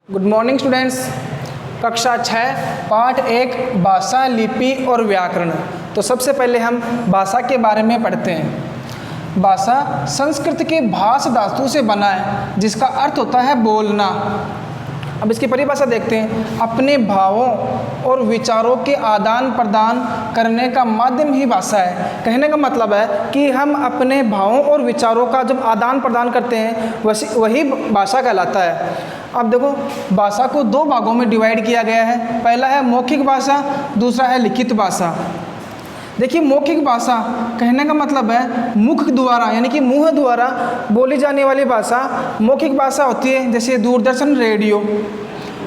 Good morning students. कक्षा 6 पाठ 1 भाषा, लिपि और व्याकरण। तो सबसे पहले हम भाषा के बारे में पढ़ते हैं। भाषा संस्कृत के भाष धातु से बना है जिसका अर्थ होता है बोलना। अब इसकी परिभाषा देखते हैं। अपने भावों और विचारों के आदान प्रदान करने का माध्यम ही भाषा है। कहने का मतलब है कि हम अपने भावों और विचारों का जब आदान प्रदान करते हैं वही भाषा कहलाता है। अब देखो, भाषा को दो भागों में डिवाइड किया गया है। पहला है मौखिक भाषा, दूसरा है लिखित भाषा। देखिए, मौखिक भाषा कहने का मतलब है मुख द्वारा यानी कि मुंह द्वारा बोली जाने वाली भाषा मौखिक भाषा होती है, जैसे दूरदर्शन, रेडियो।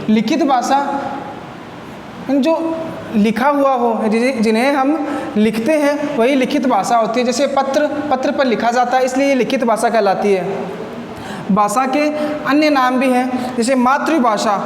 लिखित भाषा जो लिखा हुआ हो, जिन्हें हम लिखते हैं, वही लिखित भाषा होती है। जैसे पत्र पर लिखा जाता है, इसलिए ये लिखित भाषा कहलाती है। भाषा के अन्य नाम भी हैं, जैसे मातृभाषा।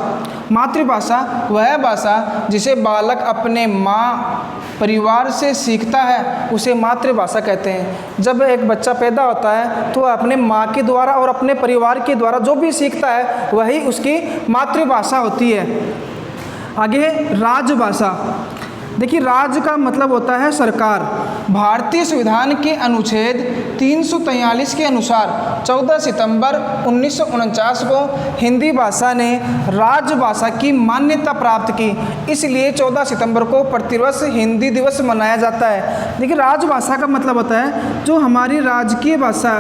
मातृभाषा वह भाषा जिसे बालक अपने माँ परिवार से सीखता है, उसे मातृभाषा कहते हैं। जब एक बच्चा पैदा होता है तो वह अपने माँ के द्वारा और अपने परिवार के द्वारा जो भी सीखता है वही उसकी मातृभाषा होती है। आगे है राजभाषा। देखिए, राज का मतलब होता है सरकार। भारतीय संविधान के अनुच्छेद 343 के अनुसार 14 सितंबर 1949 को हिंदी भाषा ने राजभाषा की मान्यता प्राप्त की। इसलिए 14 सितंबर को प्रतिवर्ष हिंदी दिवस मनाया जाता है। देखिए, राजभाषा का मतलब होता है जो हमारी राजकीय भाषा।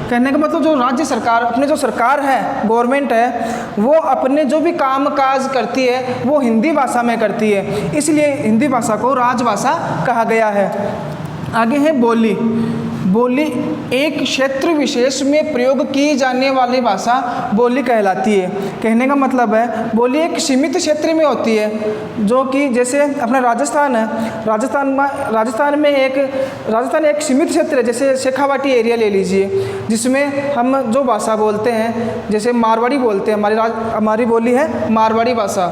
कहने का मतलब जो राज्य सरकार, अपने जो सरकार है, गवर्नमेंट है, वो अपने जो भी काम काज करती है वो हिंदी भाषा में करती है, इसलिए हिंदी भाषा को राजभाषा कहा गया है। आगे है बोली। बोली एक क्षेत्र विशेष में प्रयोग की जाने वाली भाषा बोली कहलाती है। कहने का मतलब है बोली एक सीमित क्षेत्र में होती है, जो कि जैसे अपना राजस्थान है, राजस्थान एक सीमित क्षेत्र है। जैसे शेखावाटी एरिया ले लीजिए, जिसमें हम जो भाषा बोलते हैं, जैसे मारवाड़ी बोलते हैं, हमारी बोली है मारवाड़ी भाषा,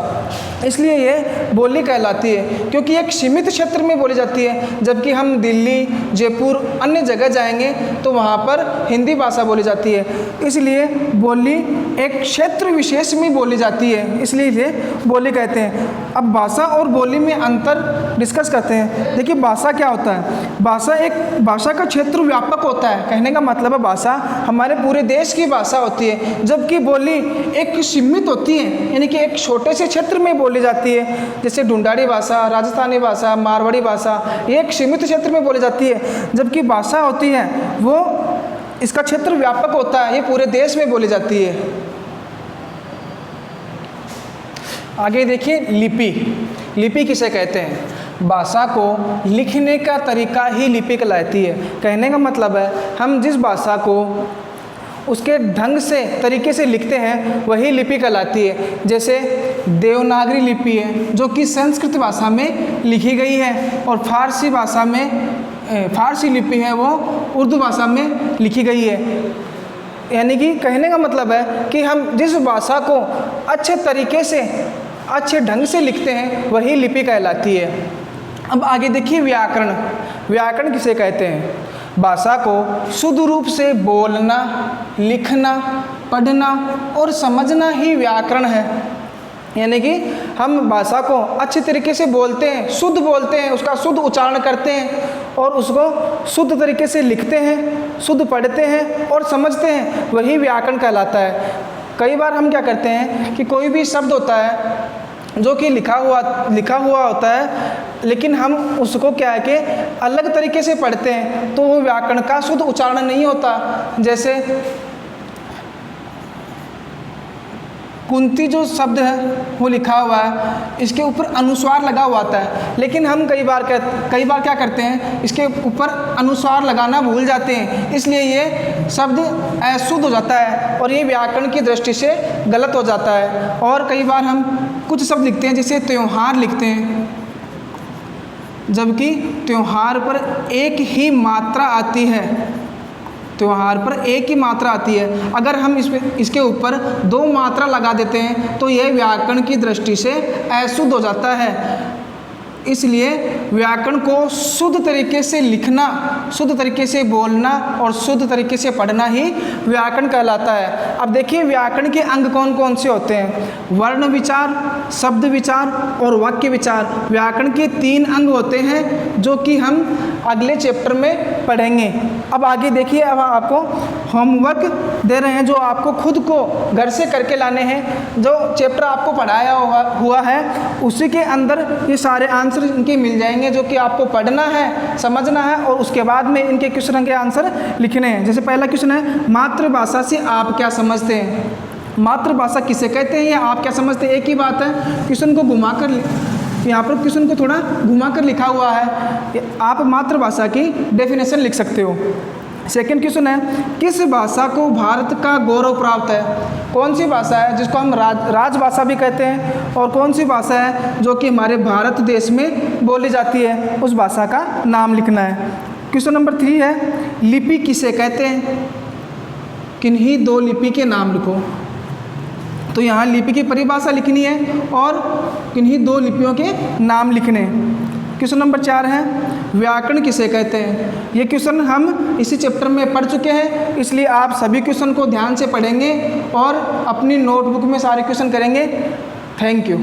इसलिए ये बोली कहलाती है क्योंकि एक सीमित क्षेत्र में बोली जाती है। जबकि हम दिल्ली, जयपुर, अन्य जगह जाएंगे तो वहाँ पर हिंदी भाषा बोली जाती है, इसलिए बोली एक क्षेत्र विशेष में बोली जाती है, इसलिए इसे बोली कहते हैं। अब भाषा और बोली में अंतर डिस्कस करते हैं। देखिए, भाषा क्या होता है? भाषा का क्षेत्र व्यापक होता है। कहने का मतलब है भाषा हमारे पूरे देश की भाषा होती है, जबकि बोली एक सीमित होती है, यानी कि एक छोटे से क्षेत्र में बोली जाती है। जैसे ढूंढाड़ी भाषा, राजस्थानी भाषा, मारवाड़ी भाषा, ये एक सीमित क्षेत्र में बोली जाती है। जबकि भाषा होती है वो इसका क्षेत्र व्यापक होता है, ये पूरे देश में बोली जाती है। आगे देखिए, लिपि। लिपि किसे कहते हैं? भाषा को लिखने का तरीका ही लिपि कहलाती है। कहने का मतलब है हम जिस भाषा को उसके ढंग से, तरीके से लिखते हैं वही लिपि कहलाती है। जैसे देवनागरी लिपि है जो कि संस्कृत भाषा में लिखी गई है, और फारसी लिपि है वो उर्दू भाषा में लिखी गई है। यानी कि कहने का मतलब है कि हम जिस भाषा को अच्छे तरीके से, अच्छे ढंग से लिखते हैं वही लिपि कहलाती है। अब आगे देखिए व्याकरण। व्याकरण किसे कहते हैं? भाषा को शुद्ध रूप से बोलना, लिखना, पढ़ना और समझना ही व्याकरण है। यानी कि हम भाषा को अच्छे तरीके से बोलते हैं, शुद्ध बोलते हैं, उसका शुद्ध उच्चारण करते हैं और उसको शुद्ध तरीके से लिखते हैं, शुद्ध पढ़ते हैं और समझते हैं, वही व्याकरण कहलाता है। कई बार हम क्या करते हैं कि कोई भी शब्द होता है जो कि लिखा हुआ होता है, लेकिन हम उसको क्या है कि अलग तरीके से पढ़ते हैं, तो वो व्याकरण का शुद्ध उच्चारण नहीं होता। जैसे कुंती जो शब्द है वो लिखा हुआ है, इसके ऊपर अनुस्वार लगा हुआ आता है, लेकिन हम कई बार क्या करते हैं, इसके ऊपर अनुस्वार लगाना भूल जाते हैं, इसलिए ये शब्द अशुद्ध हो जाता है और ये व्याकरण की दृष्टि से गलत हो जाता है। और कई बार हम कुछ शब्द लिखते हैं, जैसे त्योहार लिखते हैं, जबकि त्योहार पर एक ही मात्रा आती है। त्योहार पर एक ही मात्रा आती है, अगर हम इसके ऊपर दो मात्रा लगा देते हैं तो यह व्याकरण की दृष्टि से अशुद्ध हो जाता है। इसलिए व्याकरण को शुद्ध तरीके से लिखना, शुद्ध तरीके से बोलना और शुद्ध तरीके से पढ़ना ही व्याकरण कहलाता है। अब देखिए व्याकरण के अंग कौन कौन से होते हैं? वर्ण विचार, शब्द विचार और वाक्य विचार। व्याकरण के 3 अंग होते हैं जो कि हम अगले चैप्टर में पढ़ेंगे। अब आगे देखिए, अब आपको होमवर्क दे रहे हैं जो आपको खुद को घर से करके लाने हैं। जो चैप्टर आपको पढ़ाया हुआ है उसी के अंदर ये सारे आंसर इनके मिल जाएंगे जो कि आपको पढ़ना है, समझना है और उसके बाद में इनके क्वेश्चन के आंसर लिखने हैं। जैसे पहला क्वेश्चन है, मातृभाषा से आप क्या समझते हैं? मातृभाषा किसे कहते हैं या आप क्या समझते हैं? एक ही बात है। क्वेश्चन को घुमाकर, यहाँ पर क्वेश्चन को थोड़ा घुमाकर लिखा हुआ है, आप मातृभाषा की डेफिनेशन लिख सकते हो। सेकंड क्वेश्चन है, किस भाषा को भारत का गौरव प्राप्त है? कौन सी भाषा है जिसको हम राजभाषा भी कहते हैं और कौन सी भाषा है जो कि हमारे भारत देश में बोली जाती है? उस भाषा का नाम लिखना है। क्वेश्चन नंबर 3 है, लिपि किसे कहते हैं? किन्हीं 2 लिपि के नाम लिखो। तो यहाँ लिपि की परिभाषा लिखनी है और किन्हीं 2 लिपियों के नाम लिखने हैं। क्वेश्चन नंबर 4 है, व्याकरण किसे कहते हैं? ये क्वेश्चन हम इसी चैप्टर में पढ़ चुके हैं, इसलिए आप सभी क्वेश्चन को ध्यान से पढ़ेंगे और अपनी नोटबुक में सारे क्वेश्चन करेंगे। Thank you.